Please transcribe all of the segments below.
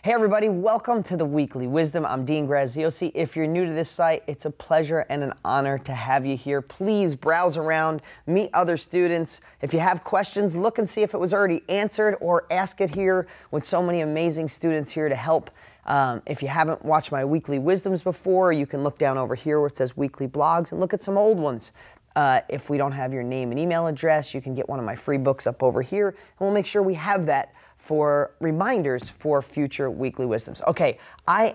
Hey everybody, welcome to the Weekly Wisdom. I'm Dean Graziosi. If you're new to this site, it's a pleasure and an honor to have you here. Please browse around, meet other students. If you have questions, look and see if it was already answered or ask it here with so many amazing students here to help. If you haven't watched my Weekly Wisdoms before, you can look down over here where it says Weekly Blogs and look at some old ones. If we don't have your name and email address, you can get one of my free books up over here, and we'll make sure we have that for reminders for future Weekly Wisdoms. Okay, my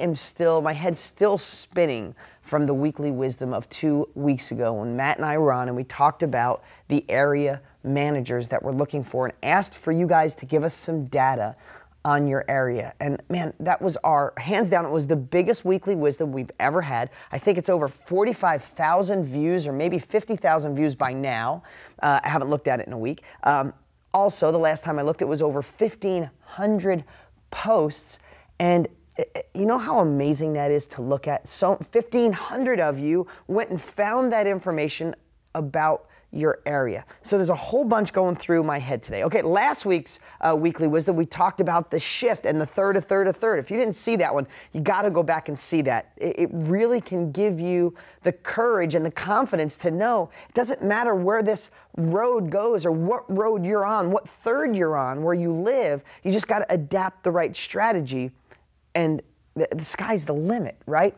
head's still spinning from the Weekly Wisdom of 2 weeks ago when Matt and I were on and we talked about the area managers that we're looking for and asked for you guys to give us some data on your area. And man, that was hands down, it was the biggest Weekly Wisdom we've ever had. I think it's over 45,000 views or maybe 50,000 views by now. I haven't looked at it in a week. Also, the last time I looked, it was over 1,500 posts. And you know how amazing that is to look at? So 1,500 of you went and found that information about your area. So there's a whole bunch going through my head today. Okay, last week's Weekly Wisdom, we talked about the shift and the third. If you didn't see that one, you got to go back and see that. It really can give you the courage and the confidence to know it doesn't matter where this road goes or what road you're on, what third you're on, where you live, you just got to adapt the right strategy and the sky's the limit, right?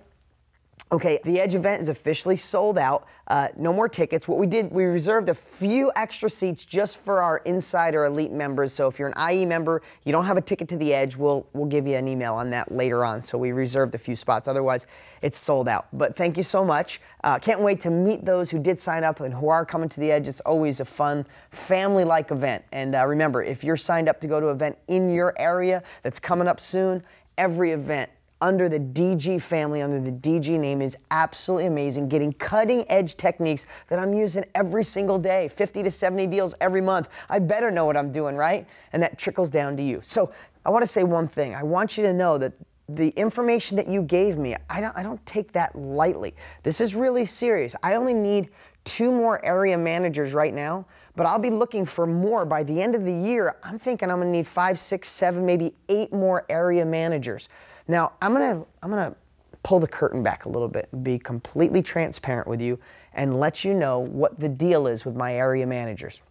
Okay, the Edge event is officially sold out. No more tickets. What we did, we reserved a few extra seats just for our Insider Elite members. So if you're an IE member, you don't have a ticket to the Edge, we'll give you an email on that later on. So we reserved a few spots. Otherwise, it's sold out. But thank you so much. Can't wait to meet those who did sign up and who are coming to the Edge. It's always a fun, family-like event. And remember, if you're signed up to go to an event in your area that's coming up soon, every event under the DG family, under the DG name is absolutely amazing, getting cutting edge techniques that I'm using every single day, 50 to 70 deals every month. I better know what I'm doing, right? And that trickles down to you. So I want to say one thing. I want you to know that the information that you gave me, I don't take that lightly. This is really serious. I only need 2 more area managers right now, but I'll be looking for more by the end of the year. I'm thinking I'm going to need 5, 6, 7, maybe 8 more area managers. Now, I'm gonna pull the curtain back a little bit and be completely transparent with you and let you know what the deal is with my area managers.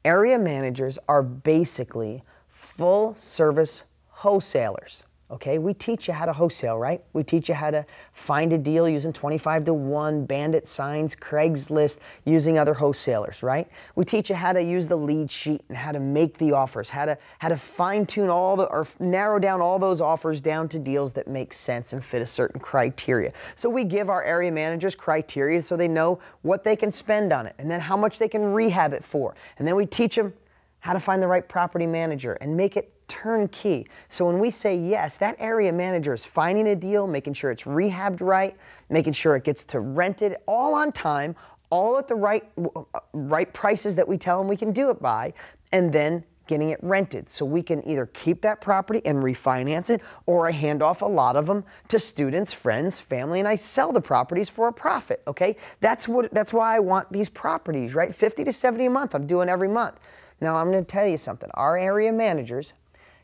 Area managers are basically full service wholesalers. Okay, we teach you how to wholesale, right? We teach you how to find a deal using 25 to 1, bandit signs, Craigslist, using other wholesalers, right? We teach you how to use the lead sheet and how to make the offers, how to fine-tune or narrow down all those offers down to deals that make sense and fit a certain criteria. So we give our area managers criteria so they know what they can spend on it and then how much they can rehab it for. And then we teach them how to find the right property manager and make it turnkey. So when we say yes, that area manager is finding a deal, making sure it's rehabbed right, making sure it gets to rented all on time, all at the right prices that we tell them we can do it by, and then getting it rented. So we can either keep that property and refinance it, or I hand off a lot of them to students, friends, family, and I sell the properties for a profit, okay? That's why I want these properties, right? 50 to 70 a month, I'm doing every month. Now I'm gonna tell you something. Our area managers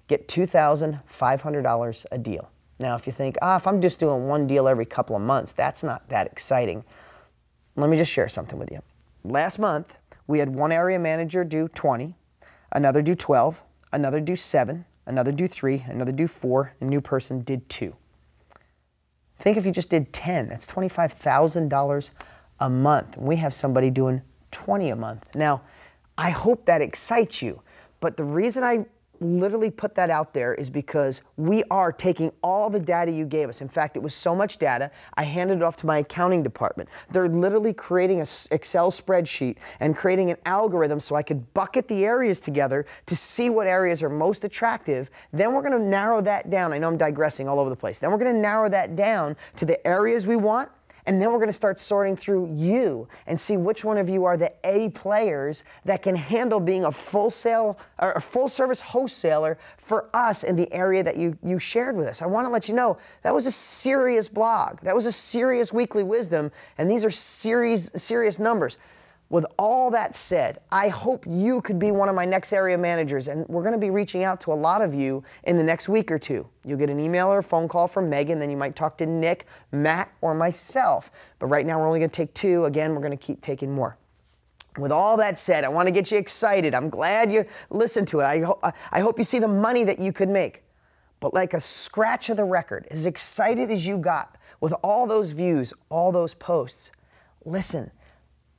get $2,500 a deal. Now, if you think, if I'm just doing one deal every couple of months, that's not that exciting. Let me just share something with you. Last month, we had one area manager do 20, another do 12, another do 7, another do 3, another do 4, a new person did 2. Think if you just did 10, that's $25,000 a month. We have somebody doing 20 a month. Now, I hope that excites you, but the reason I literally put that out there is because we are taking all the data you gave us. In fact, it was so much data, I handed it off to my accounting department. They're literally creating an Excel spreadsheet and creating an algorithm so I could bucket the areas together to see what areas are most attractive. Then we're going to narrow that down. I know I'm digressing all over the place. Then we're going to narrow that down to the areas we want. And then we're going to start sorting through you and see which one of you are the A players that can handle being a full service wholesaler for us in the area that you shared with us. I want to let you know that was a serious blog. That was a serious Weekly Wisdom, and these are serious numbers. With all that said, I hope you could be one of my next area managers, and we're going to be reaching out to a lot of you in the next week or two. You'll get an email or a phone call from Megan, then you might talk to Nick, Matt, or myself. But right now we're only going to take 2. Again, we're going to keep taking more. With all that said, I want to get you excited. I'm glad you listened to it. I hope you see the money that you could make. But like a scratch of the record, as excited as you got with all those views, all those posts, listen,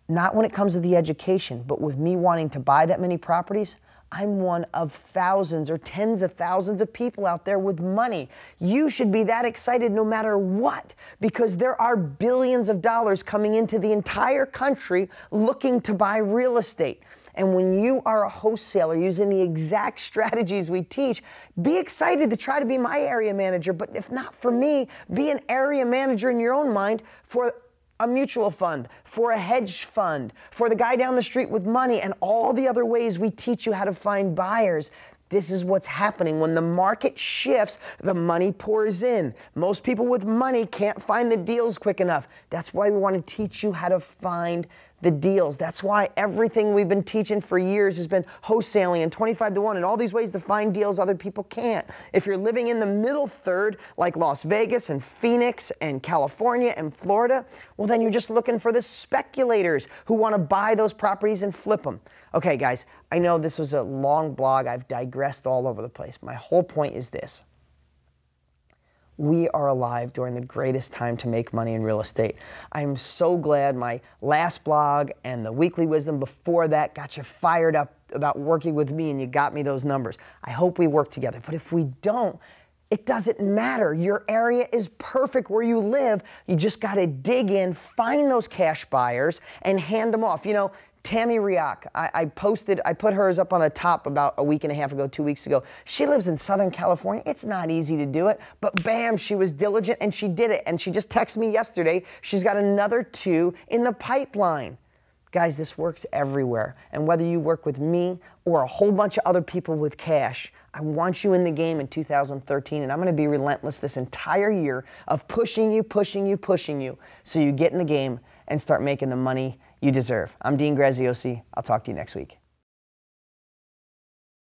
not when it comes to the education, but with me wanting to buy that many properties, I'm one of thousands or tens of thousands of people out there with money. You should be that excited no matter what, because there are billions of dollars coming into the entire country looking to buy real estate. And when you are a wholesaler using the exact strategies we teach, be excited to try to be my area manager. But if not for me, be an area manager in your own mind for a mutual fund, for a hedge fund, for the guy down the street with money, and all the other ways we teach you how to find buyers. This is what's happening. When the market shifts, the money pours in. Most people with money can't find the deals quick enough. That's why we want to teach you how to find the deals. That's why everything we've been teaching for years has been wholesaling and 25 to 1 and all these ways to find deals other people can't. If you're living in the middle third, like Las Vegas and Phoenix and California and Florida, well, then you're just looking for the speculators who want to buy those properties and flip them. Okay, guys, I know this was a long blog. I've digressed all over the place. My whole point is this. We are alive during the greatest time to make money in real estate. I'm so glad my last blog and the weekly wisdom before that got you fired up about working with me and you got me those numbers. I hope we work together. But if we don't, it doesn't matter. Your area is perfect where you live. You just got to dig in, find those cash buyers, and hand them off. You know, Tammy Riak, I put hers up on the top about a week and a half ago, 2 weeks ago. She lives in Southern California. It's not easy to do it, but bam, she was diligent and she did it. And she just texted me yesterday. She's got another 2 in the pipeline. Guys, this works everywhere. And whether you work with me or a whole bunch of other people with cash, I want you in the game in 2013, and I'm going to be relentless this entire year of pushing you, so you get in the game and start making the money you deserve. I'm Dean Graziosi. I'll talk to you next week.